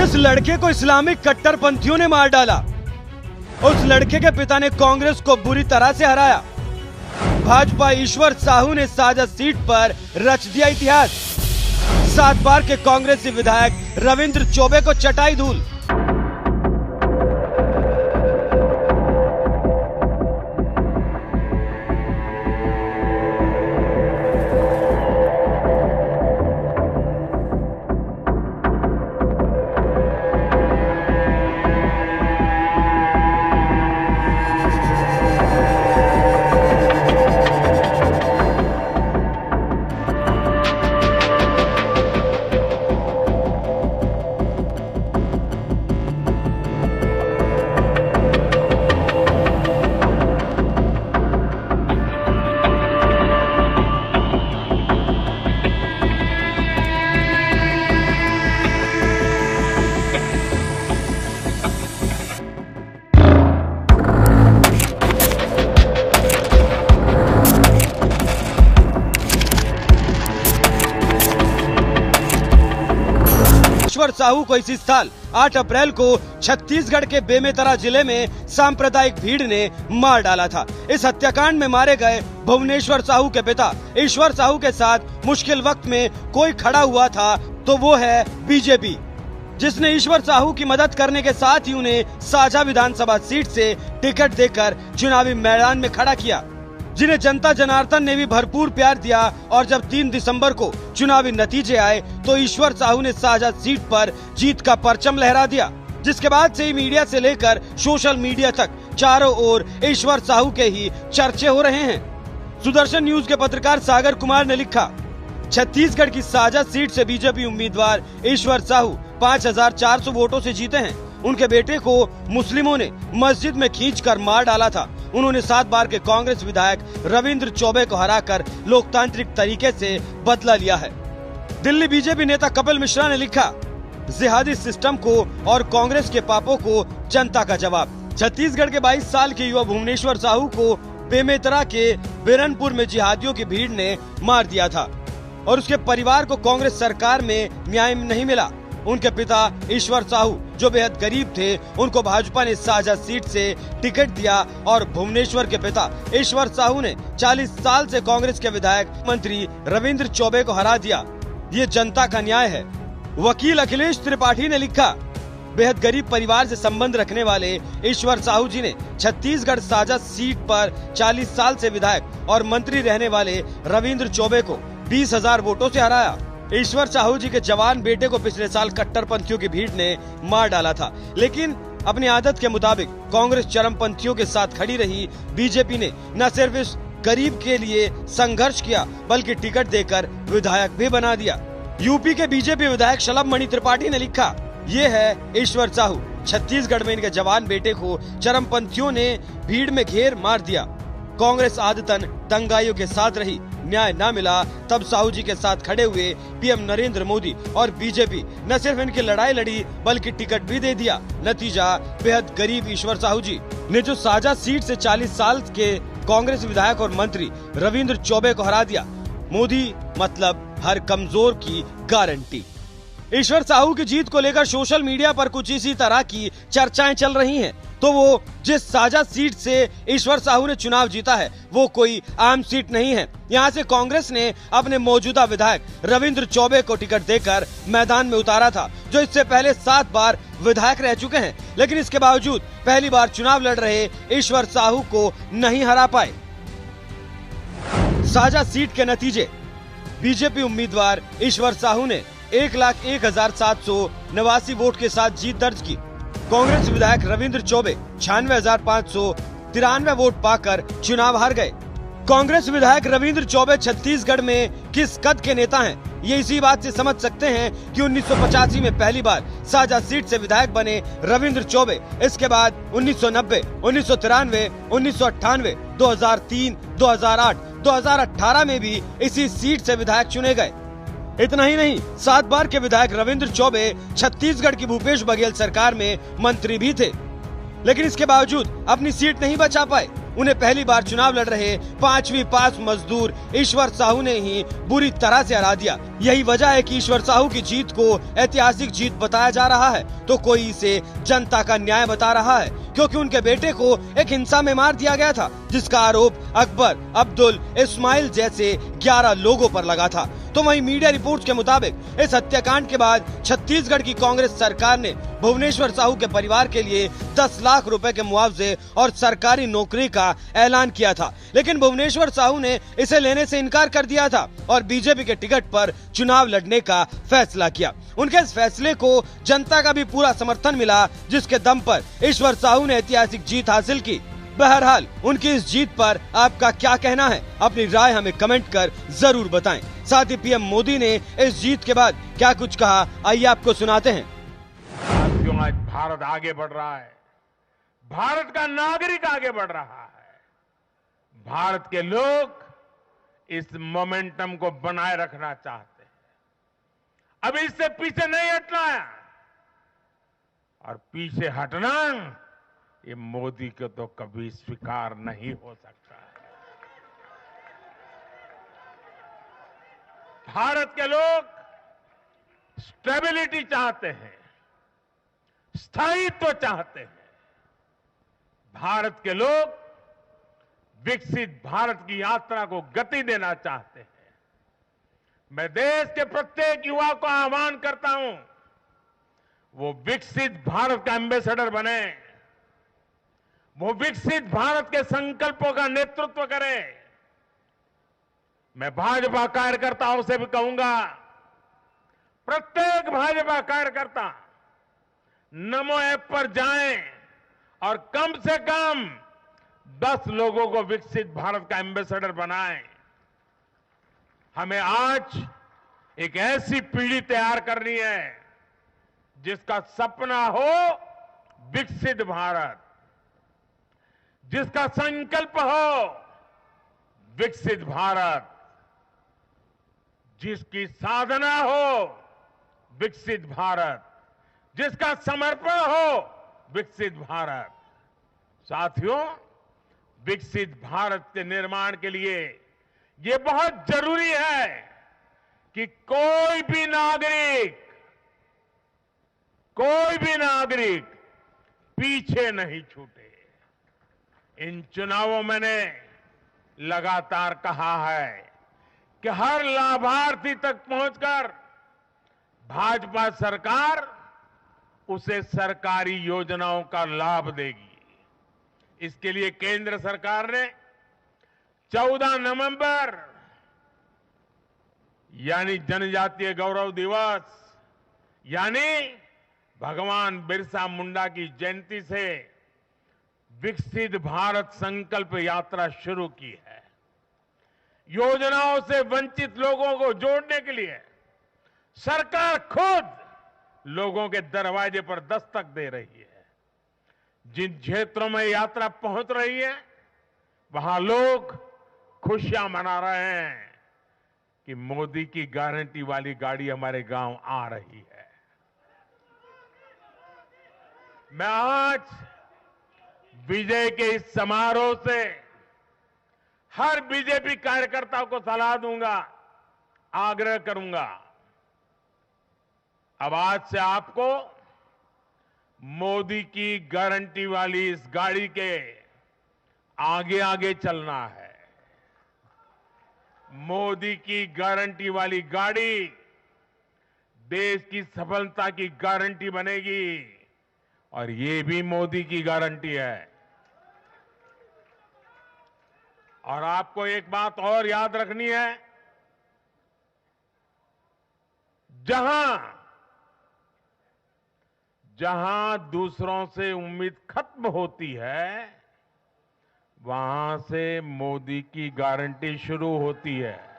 जिस लड़के को इस्लामिक कट्टरपंथियों ने मार डाला, उस लड़के के पिता ने कांग्रेस को बुरी तरह से हराया। भाजपा ईश्वर साहू ने साजा सीट पर रच दिया इतिहास। 7 बार के कांग्रेसी विधायक रविंद्र चौबे को चटाई धूल। ईश्वर साहू को इसी साल 8 अप्रैल को छत्तीसगढ़ के बेमेतरा जिले में सांप्रदायिक भीड़ ने मार डाला था। इस हत्याकांड में मारे गए भुवनेश्वर साहू के पिता ईश्वर साहू के साथ मुश्किल वक्त में कोई खड़ा हुआ था तो वो है बीजेपी, जिसने ईश्वर साहू की मदद करने के साथ ही उन्हें साझा विधानसभा सीट से टिकट देकर चुनावी मैदान में खड़ा किया, जिन्हें जनता जनार्दन ने भी भरपूर प्यार दिया। और जब 3 दिसंबर को चुनावी नतीजे आए तो ईश्वर साहू ने साझा सीट पर जीत का परचम लहरा दिया, जिसके बाद से ही मीडिया से लेकर सोशल मीडिया तक चारों ओर ईश्वर साहू के ही चर्चे हो रहे हैं। सुदर्शन न्यूज के पत्रकार सागर कुमार ने लिखा, छत्तीसगढ़ की साझा सीट से बीजेपी उम्मीदवार ईश्वर साहू 5400 वोटों से जीते हैं। उनके बेटे को मुस्लिमों ने मस्जिद में खींचकर मार डाला था। उन्होंने 7 बार के कांग्रेस विधायक रविंद्र चौबे को हराकर लोकतांत्रिक तरीके से बदला लिया है। दिल्ली बीजेपी नेता कपिल मिश्रा ने लिखा, जिहादी सिस्टम को और कांग्रेस के पापों को जनता का जवाब। छत्तीसगढ़ के 22 साल के युवा भुवनेश्वर साहू को बेमेतरा के बिरनपुर में जिहादियों की भीड़ ने मार दिया था और उसके परिवार को कांग्रेस सरकार में न्याय नहीं मिला। उनके पिता ईश्वर साहू जो बेहद गरीब थे, उनको भाजपा ने साझा सीट से टिकट दिया और भुवनेश्वर के पिता ईश्वर साहू ने 40 साल से कांग्रेस के विधायक मंत्री रविंद्र चौबे को हरा दिया। ये जनता का न्याय है। वकील अखिलेश त्रिपाठी ने लिखा, बेहद गरीब परिवार से संबंध रखने वाले ईश्वर साहू जी ने छत्तीसगढ़ साझा सीट पर 40 साल से विधायक और मंत्री रहने वाले रविंद्र चौबे को 20,000 वोटों से हराया। ईश्वर साहू जी के जवान बेटे को पिछले साल कट्टरपंथियों की भीड़ ने मार डाला था, लेकिन अपनी आदत के मुताबिक कांग्रेस चरमपंथियों के साथ खड़ी रही। बीजेपी ने न सिर्फ इस गरीब के लिए संघर्ष किया बल्कि टिकट देकर विधायक भी बना दिया। यूपी के बीजेपी विधायक शलभ मणि त्रिपाठी ने लिखा, ये है ईश्वर साहू। छत्तीसगढ़ में इनके जवान बेटे को चरमपंथियों ने भीड़ में घेर मार दिया। कांग्रेस आदतन दंगाइयों के साथ रही, न्याय न मिला तब साहू जी के साथ खड़े हुए पीएम नरेंद्र मोदी और बीजेपी न सिर्फ इनकी लड़ाई लड़ी बल्कि टिकट भी दे दिया। नतीजा, बेहद गरीब ईश्वर साहू जी ने जो साझा सीट से 40 साल के कांग्रेस विधायक और मंत्री रविंद्र चौबे को हरा दिया। मोदी मतलब हर कमजोर की गारंटी। ईश्वर साहू की जीत को लेकर सोशल मीडिया पर कुछ इसी तरह की चर्चाएं चल रही हैं। तो वो जिस साझा सीट से ईश्वर साहू ने चुनाव जीता है वो कोई आम सीट नहीं है। यहाँ से कांग्रेस ने अपने मौजूदा विधायक रविंद्र चौबे को टिकट देकर मैदान में उतारा था, जो इससे पहले 7 बार विधायक रह चुके हैं, लेकिन इसके बावजूद पहली बार चुनाव लड़ रहे ईश्वर साहू को नहीं हरा पाए। साझा सीट के नतीजे, बीजेपी उम्मीदवार ईश्वर साहू ने 1,01,789 वोट के साथ जीत दर्ज की। कांग्रेस विधायक रविंद्र चौबे 96,593 वोट पाकर चुनाव हार गए। कांग्रेस विधायक रविंद्र चौबे छत्तीसगढ़ में किस कद के नेता हैं, ये इसी बात से समझ सकते हैं कि 1985 में पहली बार साझा सीट से विधायक बने रविंद्र चौबे। इसके बाद 1990, 1993, 1998, 2003, 2008, 2018 में भी इसी सीट से विधायक चुने गए। इतना ही नहीं, 7 बार के विधायक रविंद्र चौबे छत्तीसगढ़ की भूपेश बघेल सरकार में मंत्री भी थे, लेकिन इसके बावजूद अपनी सीट नहीं बचा पाए। उन्हें पहली बार चुनाव लड़ रहे 5वीं पास मजदूर ईश्वर साहू ने ही बुरी तरह से हरा दिया। यही वजह है कि ईश्वर साहू की जीत को ऐतिहासिक जीत बताया जा रहा है, तो कोई इसे जनता का न्याय बता रहा है, क्योंकि उनके बेटे को एक हिंसा में मार दिया गया था, जिसका आरोप अकबर, अब्दुल, इस्माइल जैसे 11 लोगों पर लगा था। तो वहीं मीडिया रिपोर्ट्स के मुताबिक इस हत्याकांड के बाद छत्तीसगढ़ की कांग्रेस सरकार ने भुवनेश्वर साहू के परिवार के लिए 10 लाख रुपए के मुआवजे और सरकारी नौकरी का ऐलान किया था, लेकिन भुवनेश्वर साहू ने इसे लेने से इनकार कर दिया था और बीजेपी के टिकट पर चुनाव लड़ने का फैसला किया। उनके इस फैसले को जनता का भी पूरा समर्थन मिला, जिसके दम पर ईश्वर साहू ने ऐतिहासिक जीत हासिल की। बहरहाल उनकी इस जीत पर आपका क्या कहना है, अपनी राय हमें कमेंट कर जरूर बताएं। साथ ही पीएम मोदी ने इस जीत के बाद क्या कुछ कहा, आइए आपको सुनाते हैं। साथियों, आज भारत आगे बढ़ रहा है, भारत का नागरिक आगे बढ़ रहा है। भारत के लोग इस मोमेंटम को बनाए रखना चाहते हैं। अब इससे पीछे नहीं हटना है, और पीछे हटना ये मोदी को तो कभी स्वीकार नहीं हो सकता है। भारत के लोग स्टेबिलिटी चाहते हैं, स्थायित्व चाहते हैं। भारत के लोग विकसित भारत की यात्रा को गति देना चाहते हैं। मैं देश के प्रत्येक युवा को आह्वान करता हूं, वो विकसित भारत का एम्बेसडर बने, वो विकसित भारत के संकल्पों का नेतृत्व करे। मैं भाजपा कार्यकर्ताओं से भी कहूंगा, प्रत्येक भाजपा कार्यकर्ता नमो ऐप पर जाएं और कम से कम 10 लोगों को विकसित भारत का एम्बेसडर बनाएं। हमें आज एक ऐसी पीढ़ी तैयार करनी है जिसका सपना हो विकसित भारत, जिसका संकल्प हो विकसित भारत, जिसकी साधना हो विकसित भारत, जिसका समर्पण हो विकसित भारत। साथियों, विकसित भारत के निर्माण के लिए ये बहुत जरूरी है कि कोई भी नागरिक पीछे नहीं छूटे। इन चुनावों में मैंने लगातार कहा है कि हर लाभार्थी तक पहुंचकर भाजपा सरकार उसे सरकारी योजनाओं का लाभ देगी। इसके लिए केंद्र सरकार ने 14 नवंबर यानी जनजातीय गौरव दिवस यानी भगवान बिरसा मुंडा की जयंती से विकसित भारत संकल्प यात्रा शुरू की है। योजनाओं से वंचित लोगों को जोड़ने के लिए सरकार खुद लोगों के दरवाजे पर दस्तक दे रही है। जिन क्षेत्रों में यात्रा पहुंच रही है, वहां लोग खुशियां मना रहे हैं कि मोदी की गारंटी वाली गाड़ी हमारे गांव आ रही है। मैं आज विजय के इस समारोह से हर बीजेपी कार्यकर्ता को सलाह दूंगा, आग्रह करूंगा, अब आज से आपको मोदी की गारंटी वाली इस गाड़ी के आगे आगे चलना है। मोदी की गारंटी वाली गाड़ी देश की सफलता की गारंटी बनेगी, और ये भी मोदी की गारंटी है। और आपको एक बात और याद रखनी है, जहां दूसरों से उम्मीद खत्म होती है, वहां से मोदी की गारंटी शुरू होती है।